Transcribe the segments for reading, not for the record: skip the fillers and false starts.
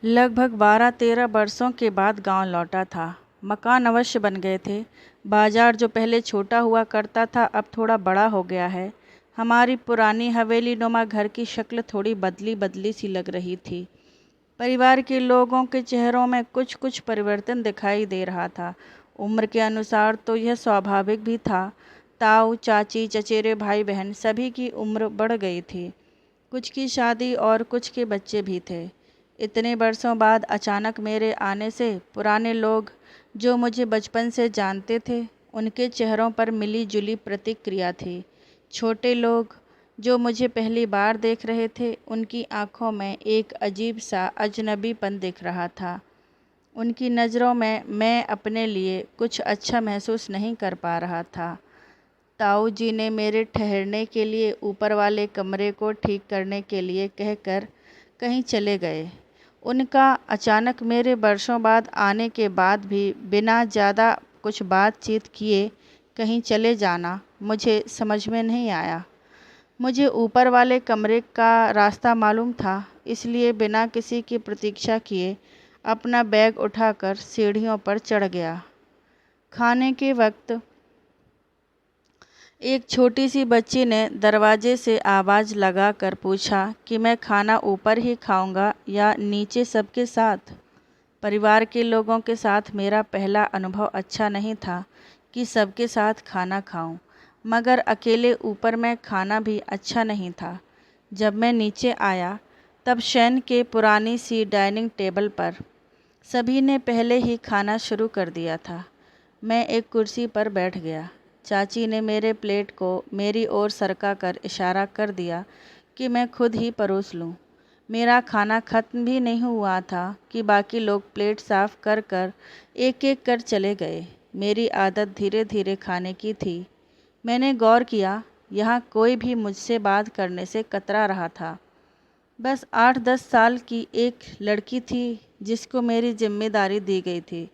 लगभग 12-13 बरसों के बाद गांव लौटा था। मकान अवश्य बन गए थे। बाजार जो पहले छोटा हुआ करता था अब थोड़ा बड़ा हो गया है। हमारी पुरानी हवेली नुमा घर की शक्ल थोड़ी बदली बदली सी लग रही थी। परिवार के लोगों के चेहरों में कुछ कुछ परिवर्तन दिखाई दे रहा था। उम्र के अनुसार तो यह स्वाभाविक भी था। ताऊ चाची चचेरे भाई बहन सभी की उम्र बढ़ गई थी। कुछ की शादी और कुछ के बच्चे भी थे। इतने बरसों बाद अचानक मेरे आने से पुराने लोग जो मुझे बचपन से जानते थे उनके चेहरों पर मिली जुली प्रतिक्रिया थी। छोटे लोग जो मुझे पहली बार देख रहे थे उनकी आंखों में एक अजीब सा अजनबीपन दिख रहा था। उनकी नज़रों में मैं अपने लिए कुछ अच्छा महसूस नहीं कर पा रहा था। ताऊ जी ने मेरे ठहरने के लिए ऊपर वाले कमरे को ठीक करने के लिए कहकर कहीं चले गए। उनका अचानक मेरे बरसों बाद आने के बाद भी बिना ज़्यादा कुछ बातचीत किए कहीं चले जाना मुझे समझ में नहीं आया। मुझे ऊपर वाले कमरे का रास्ता मालूम था, इसलिए बिना किसी की प्रतीक्षा किए अपना बैग उठाकर सीढ़ियों पर चढ़ गया। खाने के वक्त एक छोटी सी बच्ची ने दरवाजे से आवाज़ लगाकर पूछा कि मैं खाना ऊपर ही खाऊंगा या नीचे सबके साथ। परिवार के लोगों के साथ मेरा पहला अनुभव अच्छा नहीं था कि सबके साथ खाना खाऊं, मगर अकेले ऊपर में खाना भी अच्छा नहीं था। जब मैं नीचे आया तब शयन के पुरानी सी डाइनिंग टेबल पर सभी ने पहले ही खाना शुरू कर दिया था। मैं एक कुर्सी पर बैठ गया। चाची ने मेरे प्लेट को मेरी ओर सरका कर इशारा कर दिया कि मैं खुद ही परोस लूं। मेरा खाना ख़त्म भी नहीं हुआ था कि बाकी लोग प्लेट साफ कर कर एक एक कर चले गए। मेरी आदत धीरे धीरे खाने की थी। मैंने गौर किया, यहाँ कोई भी मुझसे बात करने से कतरा रहा था। बस 8-10 साल की एक लड़की थी जिसको मेरी जिम्मेदारी दी गई थी।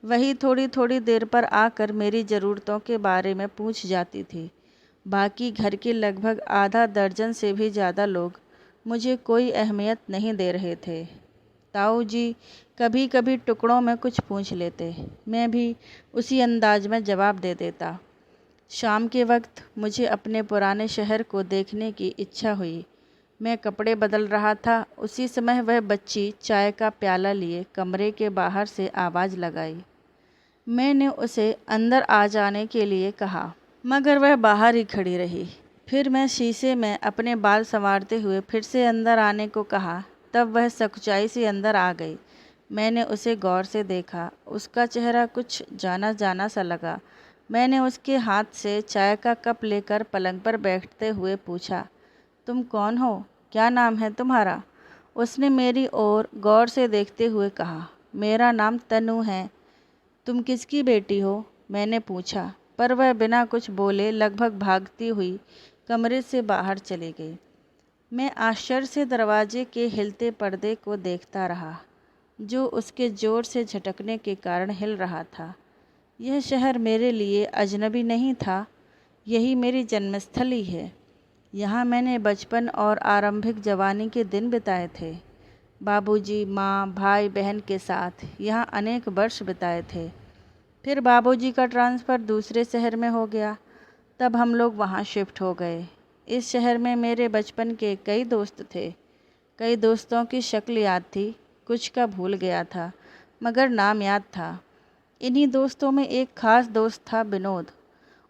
वही थोड़ी थोड़ी देर पर आकर मेरी ज़रूरतों के बारे में पूछ जाती थी। बाकी घर के लगभग आधा दर्जन से भी ज़्यादा लोग मुझे कोई अहमियत नहीं दे रहे थे। ताऊ जी कभी कभी टुकड़ों में कुछ पूछ लेते, मैं भी उसी अंदाज में जवाब दे देता। शाम के वक्त मुझे अपने पुराने शहर को देखने की इच्छा हुई। मैं कपड़े बदल रहा था, उसी समय वह बच्ची चाय का प्याला लिए कमरे के बाहर से आवाज़ लगाई। मैंने उसे अंदर आ जाने के लिए कहा, मगर वह बाहर ही खड़ी रही। फिर मैं शीशे में अपने बाल संवारते हुए फिर से अंदर आने को कहा, तब वह सकुचाई से अंदर आ गई। मैंने उसे गौर से देखा, उसका चेहरा कुछ जाना जाना सा लगा। मैंने उसके हाथ से चाय का कप लेकर पलंग पर बैठते हुए पूछा, तुम कौन हो? क्या नाम है तुम्हारा? उसने मेरी ओर गौर से देखते हुए कहा, मेरा नाम तनु है। तुम किसकी बेटी हो? मैंने पूछा, पर वह बिना कुछ बोले लगभग भागती हुई कमरे से बाहर चली गई। मैं आश्चर्य से दरवाजे के हिलते पर्दे को देखता रहा, जो उसके ज़ोर से झटकने के कारण हिल रहा था। यह शहर मेरे लिए अजनबी नहीं था, यही मेरी जन्मस्थली है। यहाँ मैंने बचपन और आरंभिक जवानी के दिन बिताए थे। बाबूजी, माँ, भाई बहन के साथ यहाँ अनेक वर्ष बिताए थे। फिर बाबूजी का ट्रांसफ़र दूसरे शहर में हो गया, तब हम लोग वहाँ शिफ्ट हो गए। इस शहर में मेरे बचपन के कई दोस्त थे। कई दोस्तों की शक्ल याद थी, कुछ का भूल गया था, मगर नाम याद था। इन्हीं दोस्तों में एक ख़ास दोस्त था विनोद।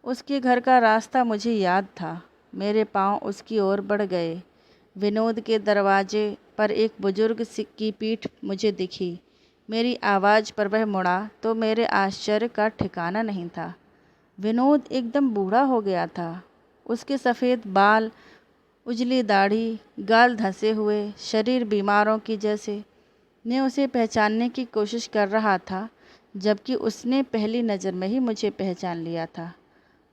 उसके घर का रास्ता मुझे याद था। मेरे पाँव उसकी ओर बढ़ गए। विनोद के दरवाजे पर एक बुजुर्ग की पीठ मुझे दिखी। मेरी आवाज़ पर वह मुड़ा तो मेरे आश्चर्य का ठिकाना नहीं था। विनोद एकदम बूढ़ा हो गया था। उसके सफ़ेद बाल, उजली दाढ़ी, गाल धंसे हुए, शरीर बीमारों की जैसे। मैं उसे पहचानने की कोशिश कर रहा था, जबकि उसने पहली नज़र में ही मुझे पहचान लिया था।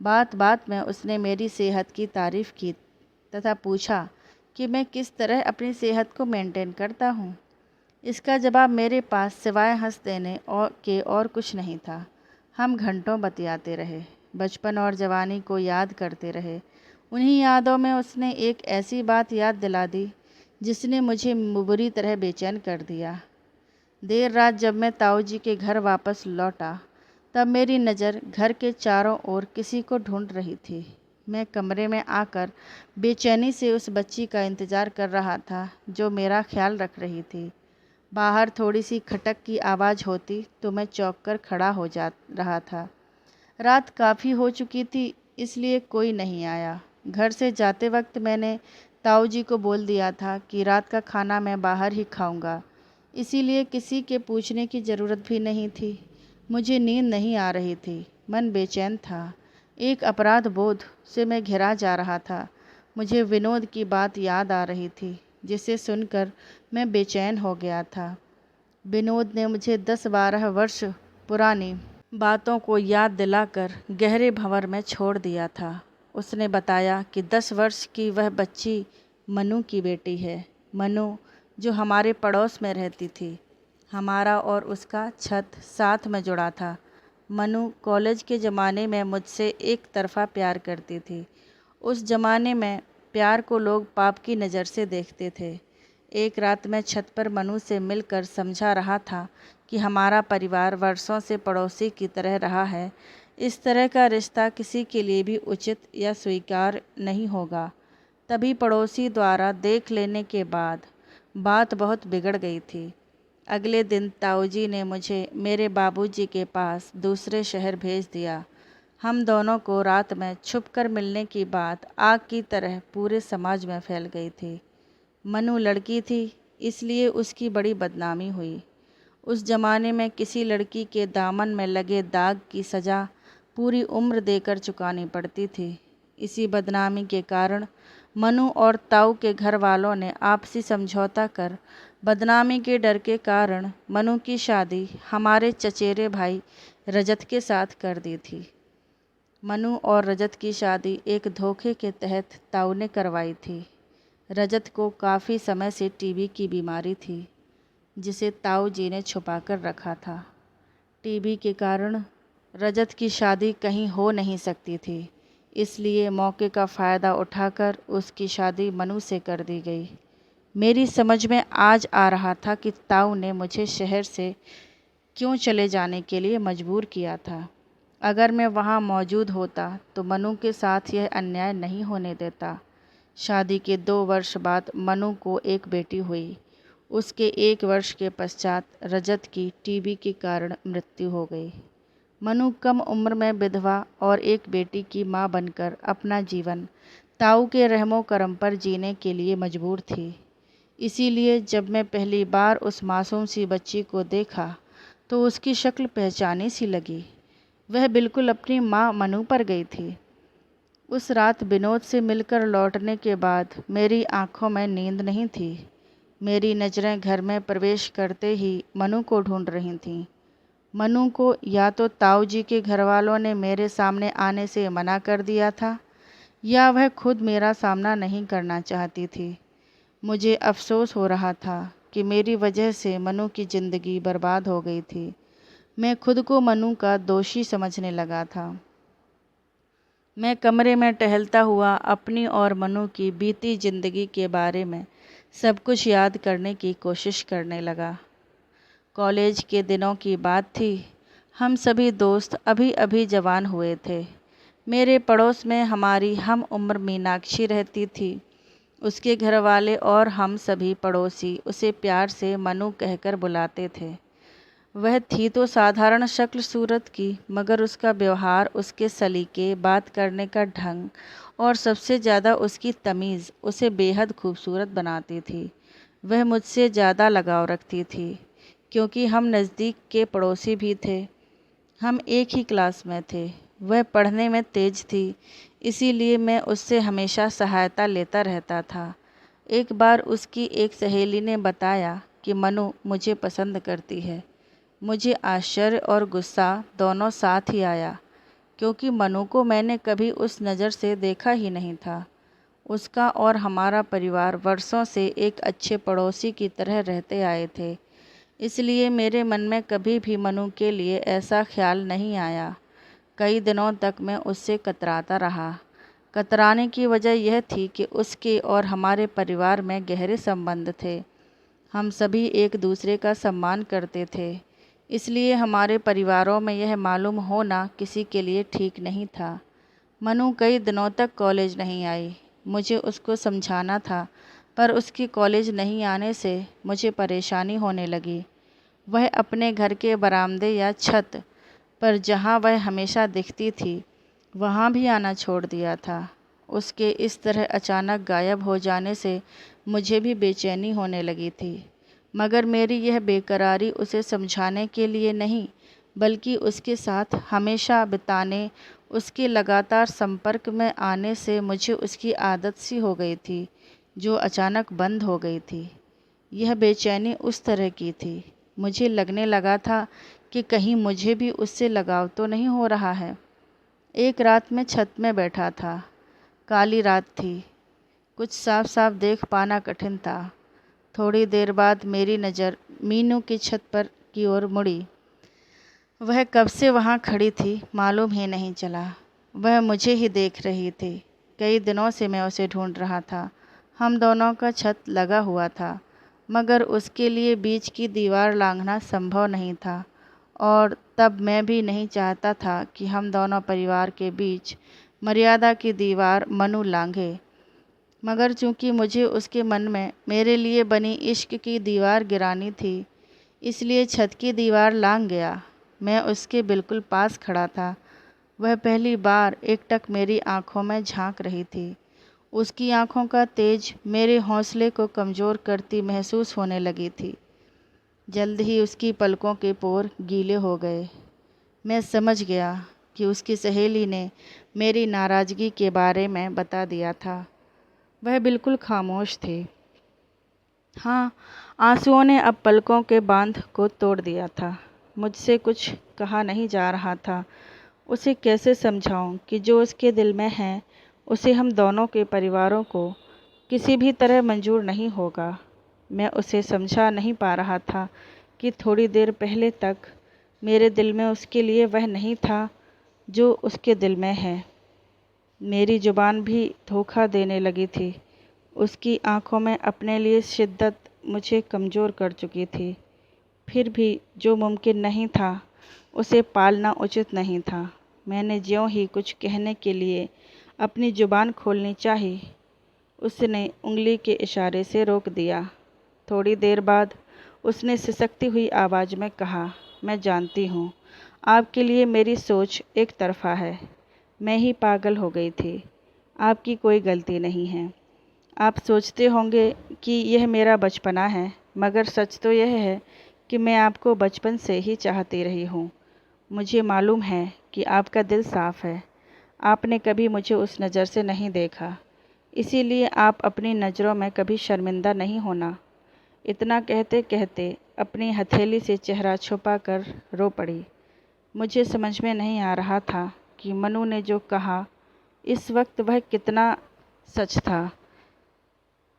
बात बात में उसने मेरी सेहत की तारीफ़ की तथा पूछा कि मैं किस तरह अपनी सेहत को मेंटेन करता हूँ। इसका जवाब मेरे पास सिवाय हंस देने और कुछ नहीं था। हम घंटों बतियाते रहे, बचपन और जवानी को याद करते रहे। उन्हीं यादों में उसने एक ऐसी बात याद दिला दी जिसने मुझे बुरी तरह बेचैन कर दिया। देर रात जब मैं ताऊ जी के घर वापस लौटा तब मेरी नज़र घर के चारों ओर किसी को ढूंढ रही थी। मैं कमरे में आकर बेचैनी से उस बच्ची का इंतज़ार कर रहा था जो मेरा ख्याल रख रही थी। बाहर थोड़ी सी खटक की आवाज़ होती तो मैं चौंक कर खड़ा हो जा रहा था। रात काफ़ी हो चुकी थी इसलिए कोई नहीं आया। घर से जाते वक्त मैंने ताऊ जी को बोल दिया था कि रात का खाना मैं बाहर ही खाऊंगा, इसीलिए किसी के पूछने की ज़रूरत भी नहीं थी। मुझे नींद नहीं आ रही थी, मन बेचैन था। एक अपराध बोध से मैं घिरा जा रहा था। मुझे विनोद की बात याद आ रही थी जिसे सुनकर मैं बेचैन हो गया था। विनोद ने मुझे 10-12 वर्ष पुरानी बातों को याद दिलाकर गहरे भंवर में छोड़ दिया था। उसने बताया कि 10 वर्ष की वह बच्ची मनु की बेटी है। मनु जो हमारे पड़ोस में रहती थी। हमारा और उसका छत साथ में जुड़ा था। मनु कॉलेज के ज़माने में मुझसे एक तरफ़ा प्यार करती थी। उस ज़माने में प्यार को लोग पाप की नज़र से देखते थे। एक रात मैं छत पर मनु से मिलकर समझा रहा था कि हमारा परिवार वर्षों से पड़ोसी की तरह रहा है। इस तरह का रिश्ता किसी के लिए भी उचित या स्वीकार नहीं होगा। तभी पड़ोसी द्वारा देख लेने के बाद बात बहुत बिगड़ गई थी। अगले दिन ताऊ जी ने मुझे मेरे बाबूजी के पास दूसरे शहर भेज दिया। हम दोनों को रात में छुपकर मिलने की बात आग की तरह पूरे समाज में फैल गई थी। मनु लड़की थी इसलिए उसकी बड़ी बदनामी हुई। उस ज़माने में किसी लड़की के दामन में लगे दाग की सज़ा पूरी उम्र देकर चुकानी पड़ती थी। इसी बदनामी के कारण मनु और ताऊ के घर वालों ने आपसी समझौता कर बदनामी के डर के कारण मनु की शादी हमारे चचेरे भाई रजत के साथ कर दी थी। मनु और रजत की शादी एक धोखे के तहत ताऊ ने करवाई थी। रजत को काफ़ी समय से टीबी की बीमारी थी जिसे ताऊ जी ने छुपा कर रखा था। टीबी के कारण रजत की शादी कहीं हो नहीं सकती थी, इसलिए मौके का फ़ायदा उठाकर उसकी शादी मनु से कर दी गई। मेरी समझ में आज आ रहा था कि ताऊ ने मुझे शहर से क्यों चले जाने के लिए मजबूर किया था। अगर मैं वहाँ मौजूद होता तो मनु के साथ यह अन्याय नहीं होने देता। शादी के 2 वर्ष बाद मनु को एक बेटी हुई। उसके 1 वर्ष के पश्चात रजत की टीबी के कारण मृत्यु हो गई। मनु कम उम्र में विधवा और एक बेटी की मां बनकर अपना जीवन ताऊ के रहमो करम पर जीने के लिए मजबूर थी। इसीलिए जब मैं पहली बार उस मासूम सी बच्ची को देखा तो उसकी शक्ल पहचानी सी लगी। वह बिल्कुल अपनी माँ मनु पर गई थी। उस रात विनोद से मिलकर लौटने के बाद मेरी आंखों में नींद नहीं थी। मेरी नज़रें घर में प्रवेश करते ही मनु को ढूंढ रही थीं। मनु को या तो ताऊ जी के घर वालों ने मेरे सामने आने से मना कर दिया था या वह खुद मेरा सामना नहीं करना चाहती थी। मुझे अफसोस हो रहा था कि मेरी वजह से मनु की ज़िंदगी बर्बाद हो गई थी। मैं खुद को मनु का दोषी समझने लगा था। मैं कमरे में टहलता हुआ अपनी और मनु की बीती ज़िंदगी के बारे में सब कुछ याद करने की कोशिश करने लगा। कॉलेज के दिनों की बात थी। हम सभी दोस्त अभी अभी जवान हुए थे। मेरे पड़ोस में हमारी हम उम्र मीनाक्षी रहती थी। उसके घर वाले और हम सभी पड़ोसी उसे प्यार से मनु कहकर बुलाते थे। वह थी तो साधारण शक्ल सूरत की, मगर उसका व्यवहार, उसके सलीके, बात करने का ढंग और सबसे ज़्यादा उसकी तमीज़ उसे बेहद खूबसूरत बनाती थी। वह मुझसे ज़्यादा लगाव रखती थी क्योंकि हम नज़दीक के पड़ोसी भी थे। हम एक ही क्लास में थे। वह पढ़ने में तेज थी, इसीलिए मैं उससे हमेशा सहायता लेता रहता था। एक बार उसकी एक सहेली ने बताया कि मनु मुझे पसंद करती है। मुझे आश्चर्य और गुस्सा दोनों साथ ही आया क्योंकि मनु को मैंने कभी उस नज़र से देखा ही नहीं था। उसका और हमारा परिवार वर्षों से एक अच्छे पड़ोसी की तरह रहते आए थे, इसलिए मेरे मन में कभी भी मनु के लिए ऐसा ख्याल नहीं आया। कई दिनों तक मैं उससे कतराता रहा। कतराने की वजह यह थी कि उसके और हमारे परिवार में गहरे संबंध थे। हम सभी एक दूसरे का सम्मान करते थे, इसलिए हमारे परिवारों में यह मालूम होना किसी के लिए ठीक नहीं था। मनु कई दिनों तक कॉलेज नहीं आई। मुझे उसको समझाना था, पर उसके कॉलेज नहीं आने से मुझे परेशानी होने लगी। वह अपने घर के बरामदे या छत पर जहाँ वह हमेशा दिखती थी, वहाँ भी आना छोड़ दिया था। उसके इस तरह अचानक गायब हो जाने से मुझे भी बेचैनी होने लगी थी, मगर मेरी यह बेकरारी उसे समझाने के लिए नहीं, बल्कि उसके साथ हमेशा बिताने, उसके लगातार संपर्क में आने से मुझे उसकी आदत सी हो गई थी, जो अचानक बंद हो गई थी। यह बेचैनी उस तरह की थी, मुझे लगने लगा था कि कहीं मुझे भी उससे लगाव तो नहीं हो रहा है। एक रात मैं छत में बैठा था। काली रात थी, कुछ साफ साफ देख पाना कठिन था। थोड़ी देर बाद मेरी नज़र मीनू की छत पर की ओर मुड़ी। वह कब से वहाँ खड़ी थी मालूम ही नहीं चला। वह मुझे ही देख रही थी। कई दिनों से मैं उसे ढूंढ रहा था। हम दोनों का छत लगा हुआ था, मगर उसके लिए बीच की दीवार लांघना संभव नहीं था, और तब मैं भी नहीं चाहता था कि हम दोनों परिवार के बीच मर्यादा की दीवार मनु लांघे। मगर चूंकि मुझे उसके मन में मेरे लिए बनी इश्क की दीवार गिरानी थी, इसलिए छत की दीवार लांघ गया। मैं उसके बिल्कुल पास खड़ा था। वह पहली बार एकटक मेरी आंखों में झांक रही थी। उसकी आंखों का तेज मेरे हौसले को कमज़ोर करती महसूस होने लगी थी। जल्द ही उसकी पलकों के पोर गीले हो गए। मैं समझ गया कि उसकी सहेली ने मेरी नाराज़गी के बारे में बता दिया था। वह बिल्कुल खामोश थी। हाँ, आंसुओं ने अब पलकों के बांध को तोड़ दिया था। मुझसे कुछ कहा नहीं जा रहा था। उसे कैसे समझाऊं कि जो उसके दिल में है, उसे हम दोनों के परिवारों को किसी भी तरह मंजूर नहीं होगा। मैं उसे समझा नहीं पा रहा था कि थोड़ी देर पहले तक मेरे दिल में उसके लिए वह नहीं था जो उसके दिल में है। मेरी जुबान भी धोखा देने लगी थी। उसकी आंखों में अपने लिए शिद्दत मुझे कमज़ोर कर चुकी थी। फिर भी जो मुमकिन नहीं था, उसे पालना उचित नहीं था। मैंने ज्यों ही कुछ कहने के लिए अपनी जुबान खोलनी चाही, उसने उंगली के इशारे से रोक दिया। थोड़ी देर बाद उसने सिसकती हुई आवाज़ में कहा, मैं जानती हूँ, आपके लिए मेरी सोच एक तरफ़ा है। मैं ही पागल हो गई थी। आपकी कोई गलती नहीं है। आप सोचते होंगे कि यह मेरा बचपना है, मगर सच तो यह है कि मैं आपको बचपन से ही चाहती रही हूँ। मुझे मालूम है कि आपका दिल साफ़ है। आपने कभी मुझे उस नज़र से नहीं देखा, इसीलिए आप अपनी नज़रों में कभी शर्मिंदा नहीं होना। इतना कहते कहते अपनी हथेली से चेहरा छुपा कर रो पड़ी। मुझे समझ में नहीं आ रहा था कि मनु ने जो कहा, इस वक्त वह कितना सच था।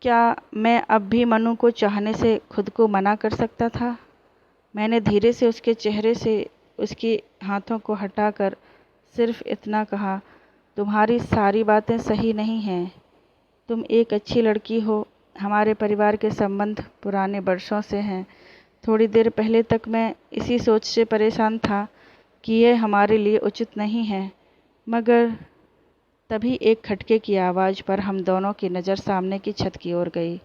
क्या मैं अब भी मनु को चाहने से खुद को मना कर सकता था? मैंने धीरे से उसके चेहरे से उसके हाथों को हटाकर सिर्फ इतना कहा, तुम्हारी सारी बातें सही नहीं हैं। तुम एक अच्छी लड़की हो। हमारे परिवार के संबंध पुराने बरसों से हैं। थोड़ी देर पहले तक मैं इसी सोच से परेशान था कि यह हमारे लिए उचित नहीं है, मगर तभी एक खटके की आवाज़ पर हम दोनों की नज़र सामने की छत की ओर गई।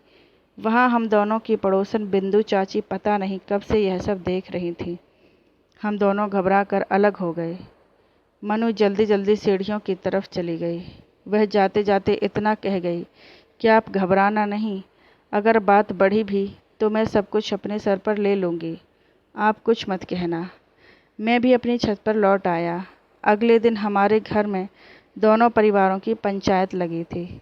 वहाँ हम दोनों की पड़ोसन बिंदु चाची पता नहीं कब से यह सब देख रही थी। हम दोनों घबरा कर अलग हो गए। मनु जल्दी जल्दी सीढ़ियों की तरफ चली गई। वह जाते जाते इतना कह गई कि आप घबराना नहीं, अगर बात बढ़ी भी तो मैं सब कुछ अपने सर पर ले लूँगी। आप कुछ मत कहना। मैं भी अपनी छत पर लौट आया। अगले दिन हमारे घर में दोनों परिवारों की पंचायत लगी थी।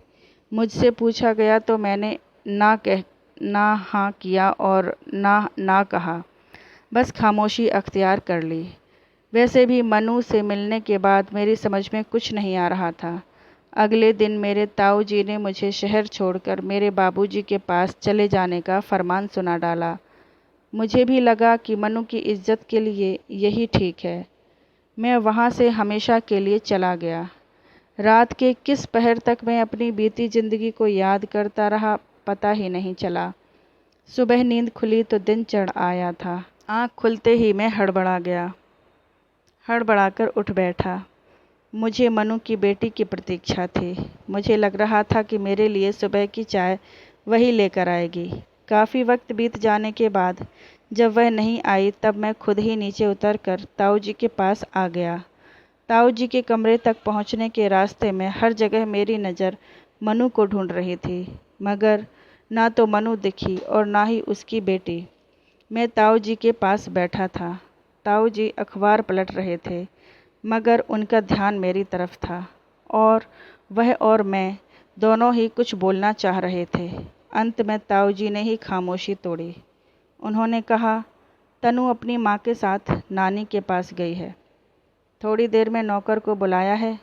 मुझसे पूछा गया तो मैंने ना हाँ किया और ना कहा, बस खामोशी अख्तियार कर ली। वैसे भी मनु से मिलने के बाद मेरी समझ में कुछ नहीं आ रहा था। अगले दिन मेरे ताऊ जी ने मुझे शहर छोड़कर मेरे बाबूजी के पास चले जाने का फरमान सुना डाला। मुझे भी लगा कि मनु की इज्जत के लिए यही ठीक है। मैं वहाँ से हमेशा के लिए चला गया। रात के किस पहर तक मैं अपनी बीती ज़िंदगी को याद करता रहा, पता ही नहीं चला। सुबह नींद खुली तो दिन चढ़ आया था। आँख खुलते ही मैं हड़बड़ाकर उठ बैठा। मुझे मनु की बेटी की प्रतीक्षा थी। मुझे लग रहा था कि मेरे लिए सुबह की चाय वही लेकर आएगी। काफ़ी वक्त बीत जाने के बाद जब वह नहीं आई तब मैं खुद ही नीचे उतरकर ताऊ जी के पास आ गया। ताऊ जी के कमरे तक पहुंचने के रास्ते में हर जगह मेरी नज़र मनु को ढूंढ रही थी, मगर ना तो मनु दिखी और ना ही उसकी बेटी। मैं ताऊ जी के पास बैठा था। ताऊ जी अखबार पलट रहे थे, मगर उनका ध्यान मेरी तरफ था और वह और मैं दोनों ही कुछ बोलना चाह रहे थे। अंत में ताऊ जी ने ही खामोशी तोड़ी। उन्होंने कहा, तनु अपनी माँ के साथ नानी के पास गई है। थोड़ी देर में नौकर को बुलाया है,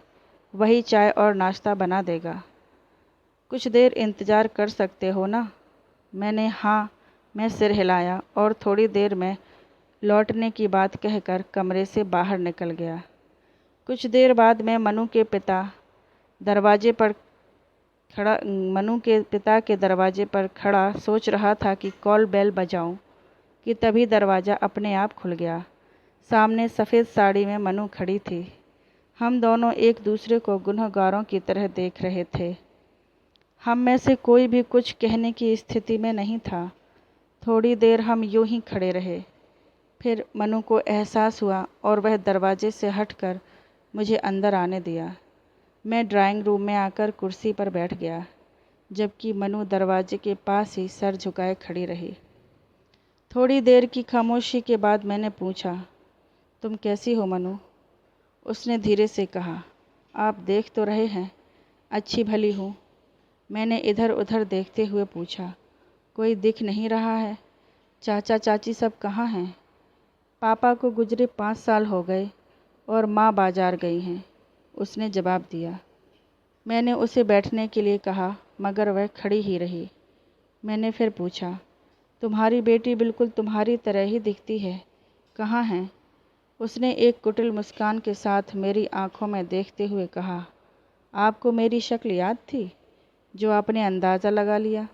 वही चाय और नाश्ता बना देगा। कुछ देर इंतज़ार कर सकते हो ना? मैं सिर हिलाया और थोड़ी देर में लौटने की बात कहकर कमरे से बाहर निकल गया। कुछ देर बाद मैं मनु के पिता के दरवाजे पर खड़ा सोच रहा था कि कॉल बेल बजाऊं कि तभी दरवाज़ा अपने आप खुल गया। सामने सफ़ेद साड़ी में मनु खड़ी थी। हम दोनों एक दूसरे को गुनहगारों की तरह देख रहे थे। हम में से कोई भी कुछ कहने की स्थिति में नहीं था। थोड़ी देर हम यूं ही खड़े रहे। फिर मनु को एहसास हुआ और वह दरवाजे से हटकर मुझे अंदर आने दिया। मैं ड्राइंग रूम में आकर कुर्सी पर बैठ गया, जबकि मनु दरवाजे के पास ही सर झुकाए खड़ी रही। थोड़ी देर की खामोशी के बाद मैंने पूछा, तुम कैसी हो मनु? उसने धीरे से कहा, आप देख तो रहे हैं, अच्छी भली हूँ। मैंने इधर उधर देखते हुए पूछा, कोई दिख नहीं रहा है? चाचा चाची सब कहाँ हैं? पापा को गुजरे 5 साल हो गए और माँ बाजार गई हैं, उसने जवाब दिया। मैंने उसे बैठने के लिए कहा, मगर वह खड़ी ही रही। मैंने फिर पूछा, तुम्हारी बेटी बिल्कुल तुम्हारी तरह ही दिखती है, कहाँ हैं? उसने एक कुटिल मुस्कान के साथ मेरी आंखों में देखते हुए कहा, आपको मेरी शक्ल याद थी, जो आपने अंदाज़ा लगा लिया?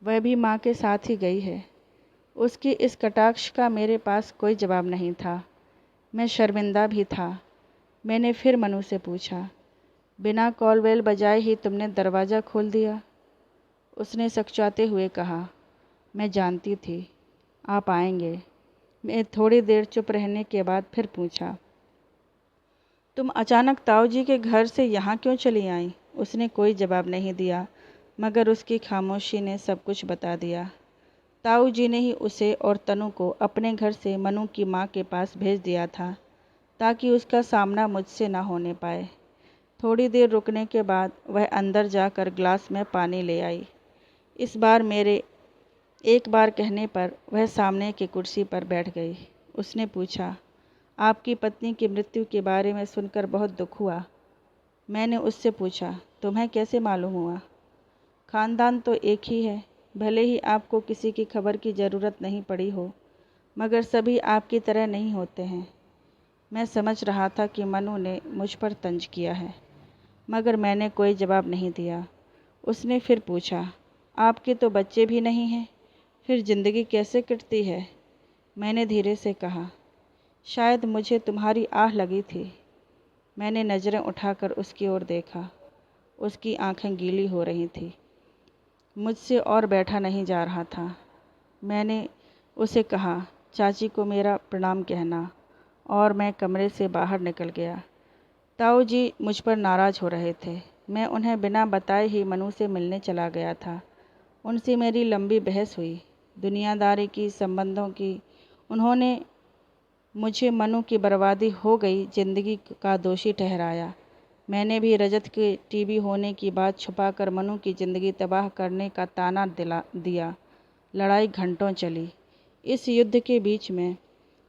वह भी माँ के साथ ही गई है। उसकी इस कटाक्ष का मेरे पास कोई जवाब नहीं था। मैं शर्मिंदा भी था। मैंने फिर मनु से पूछा, बिना कॉल बेल बजाए ही तुमने दरवाज़ा खोल दिया? उसने सकचाते हुए कहा, मैं जानती थी आप आएंगे। मैं थोड़ी देर चुप रहने के बाद फिर पूछा, तुम अचानक ताऊ जी के घर से यहाँ क्यों चली आई? उसने कोई जवाब नहीं दिया, मगर उसकी खामोशी ने सब कुछ बता दिया। ताऊ जी ने ही उसे और तनु को अपने घर से मनु की माँ के पास भेज दिया था, ताकि उसका सामना मुझसे न होने पाए। थोड़ी देर रुकने के बाद वह अंदर जाकर ग्लास में पानी ले आई। इस बार मेरे एक बार कहने पर वह सामने की कुर्सी पर बैठ गई। उसने पूछा, आपकी पत्नी की मृत्यु के बारे में सुनकर बहुत दुख हुआ। मैंने उससे पूछा, तुम्हें कैसे मालूम हुआ? खानदान तो एक ही है, भले ही आपको किसी की खबर की ज़रूरत नहीं पड़ी हो, मगर सभी आपकी तरह नहीं होते हैं। मैं समझ रहा था कि मनु ने मुझ पर तंज किया है, मगर मैंने कोई जवाब नहीं दिया। उसने फिर पूछा, आपके तो बच्चे भी नहीं हैं, फिर ज़िंदगी कैसे कटती है? मैंने धीरे से कहा, शायद मुझे तुम्हारी आह लगी थी। मैंने नज़रें उठाकर उसकी ओर देखा। उसकी आंखें गीली हो रही थीं। मुझसे और बैठा नहीं जा रहा था। मैंने उसे कहा, चाची को मेरा प्रणाम कहना, और मैं कमरे से बाहर निकल गया। ताऊ जी मुझ पर नाराज़ हो रहे थे। मैं उन्हें बिना बताए ही मनु से मिलने चला गया था। उनसे मेरी लंबी बहस हुई, दुनियादारी की, संबंधों की। उन्होंने मुझे मनु की बर्बादी हो गई ज़िंदगी का दोषी ठहराया। मैंने भी रजत के टीबी होने की बात छुपाकर मनु की ज़िंदगी तबाह करने का ताना दिया। लड़ाई घंटों चली। इस युद्ध के बीच में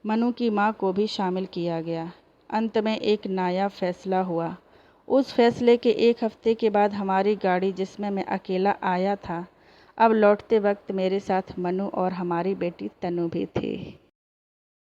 मनु की माँ को भी शामिल किया गया। अंत में एक नायाब फैसला हुआ। उस फैसले के 1 हफ्ते के बाद हमारी गाड़ी, जिसमें मैं अकेला आया था, अब लौटते वक्त मेरे साथ मनु और हमारी बेटी तनु भी थी।